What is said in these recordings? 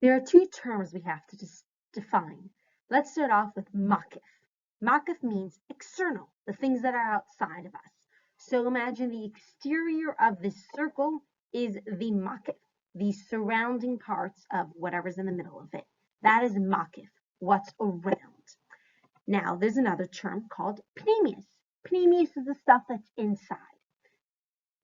There are two terms we have to define. Let's start off with Makif. Makif means external, the things that are outside of us. So imagine the exterior of this circle is the Makif, the surrounding parts of whatever's in the middle of it. That is Makif, what's around. Now, there's another term called Pnimius. Pnimius is the stuff that's inside.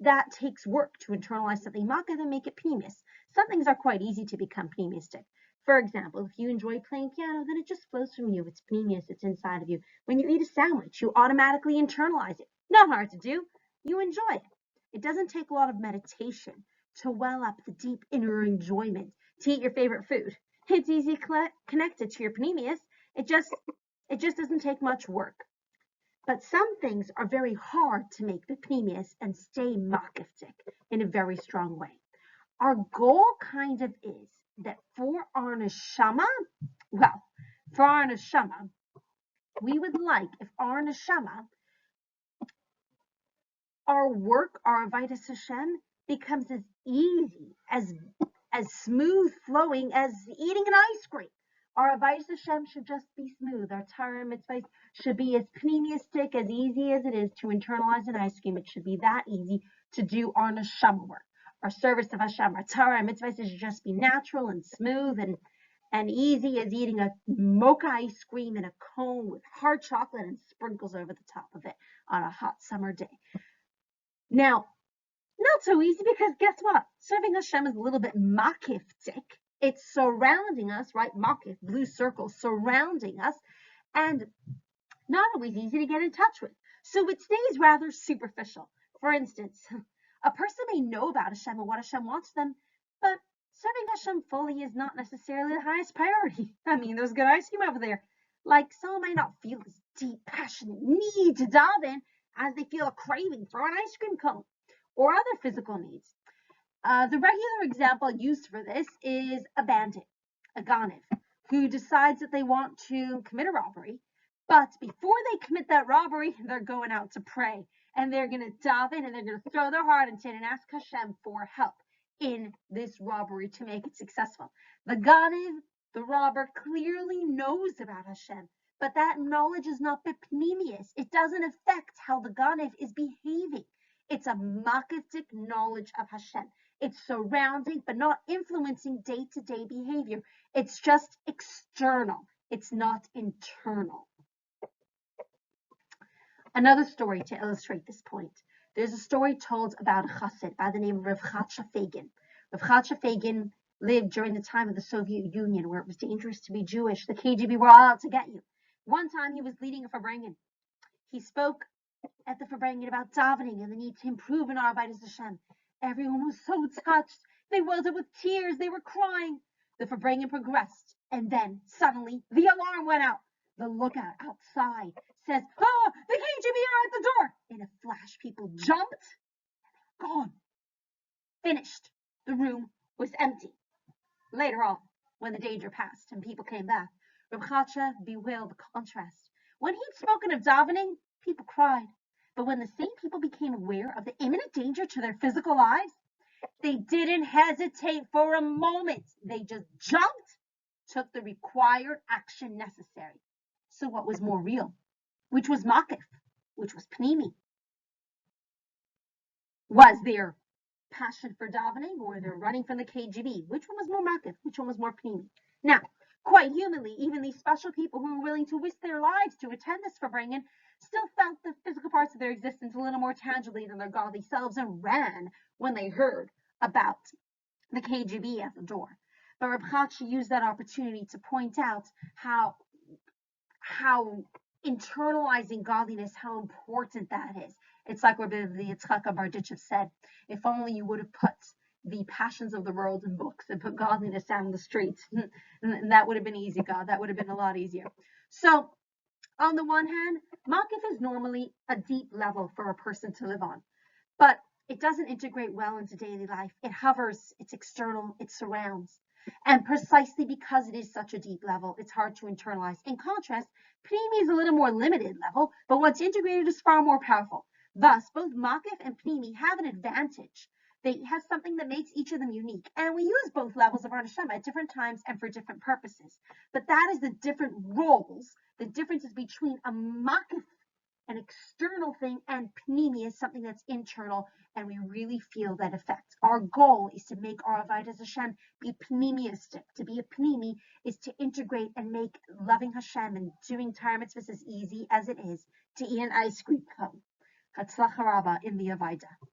That takes work to internalize something Makif and make it Pnimius. Some things are quite easy to become Pnimiistic. For example, if you enjoy playing piano, then it just flows from you. It's Pnimius, it's inside of you. When you eat a sandwich, you automatically internalize it. Not hard to do. You enjoy it. It doesn't take a lot of meditation to well up the deep inner enjoyment to eat your favorite food. It's easy connected to your Pnimius. It just doesn't take much work. But some things are very hard to make Pnimius and stay Makiftic in a very strong way. Our goal kind of is that for our neshama, we would like if our neshama, our work, our avodas Hashem becomes as easy, as smooth flowing as eating an ice cream. Our avodas Hashem should just be smooth. Our Torah mitzvahs should be as pnimiistic, as easy as it is to internalize an ice cream. It should be that easy to do our neshama work. Our service of Hashem, our Torah mitzvahs should just be natural and smooth and easy as eating a mocha ice cream in a cone with hard chocolate and sprinkles over the top of it on a hot summer day. Now, not so easy because guess what? Serving Hashem is a little bit makiftic. It's surrounding us, right? Makif, blue circle, surrounding us, and not always easy to get in touch with. So it stays rather superficial. For instance, a person may know about Hashem and what Hashem wants them, but serving Hashem fully is not necessarily the highest priority. I mean, there's good ice cream over there. Like, someone might not feel this deep, passionate need to dive in as they feel a craving for an ice cream cone or other physical needs. The regular example used for this is a bandit, a ganav, who decides that they want to commit a robbery, but before they commit that robbery, they're going out to pray, and they're going to dive in, and they're going to throw their heart into it and ask Hashem for help in this robbery to make it successful. The ganav, the robber, clearly knows about Hashem, but that knowledge is not pnimius. It doesn't affect how the ganav is behaving. It's a makiftic knowledge of Hashem. It's surrounding, but not influencing day-to-day behavior. It's just external. It's not internal. Another story to illustrate this point. There's a story told about a chassid by the name of Rav Chatzah Fagin. Rav Chatzah Fagin lived during the time of the Soviet Union, where it was dangerous to be Jewish. The KGB were all out to get you. One time he was leading a farbrengen. He spoke at the farbrengen about davening and the need to improve in our avodas Hashem. Everyone was so touched. They welted with tears. They were crying. The farbrengen progressed, and then suddenly the alarm went out. The lookout outside says, "Oh, the KGB are at the door!" In a flash, people jumped and they were gone. Finished. The room was empty. Later on, when the danger passed and people came back, Rav Chatzah bewailed the contrast. When he'd spoken of davening, people cried. But when the same people became aware of the imminent danger to their physical lives, they didn't hesitate for a moment. They just jumped, took the required action necessary. So what was more real? Which was Makif? Which was Pnimi? Was there passion for davening or their running from the KGB? Which one was more Makif? Which one was more Pnimi? Now, quite humanly, even these special people who were willing to risk their lives to attend this farbrengen still felt the physical parts of their existence a little more tangibly than their godly selves and ran when they heard about the KGB at the door. But Rav Chatzah used that opportunity to point out how internalizing godliness, how important that is. It's like what the Yitzchak Barditchev said, if only you would have put the passions of the world in books and put godliness down in the streets. And that would have been easy, God. That would have been a lot easier. So, on the one hand, Makif is normally a deep level for a person to live on, but it doesn't integrate well into daily life. It hovers, it's external, it surrounds. And precisely because it is such a deep level, it's hard to internalize. In contrast, Pnimi is a little more limited level, but once integrated is far more powerful. Thus, both Makif and Pnimi have an advantage They have something that makes each of them unique. And we use both levels of Avodas Hashem at different times and for different purposes. But that is the different roles, the differences between a Makif, an external thing, and Pnimi is something that's internal, and we really feel that effect. Our goal is to make our Avodas Hashem be Pnimiistic. To be a Pnimi is to integrate and make loving Hashem and doing Torah mitzvahs as easy as it is to eat an ice cream cone. Hatzlacha Rabba in the Avodah.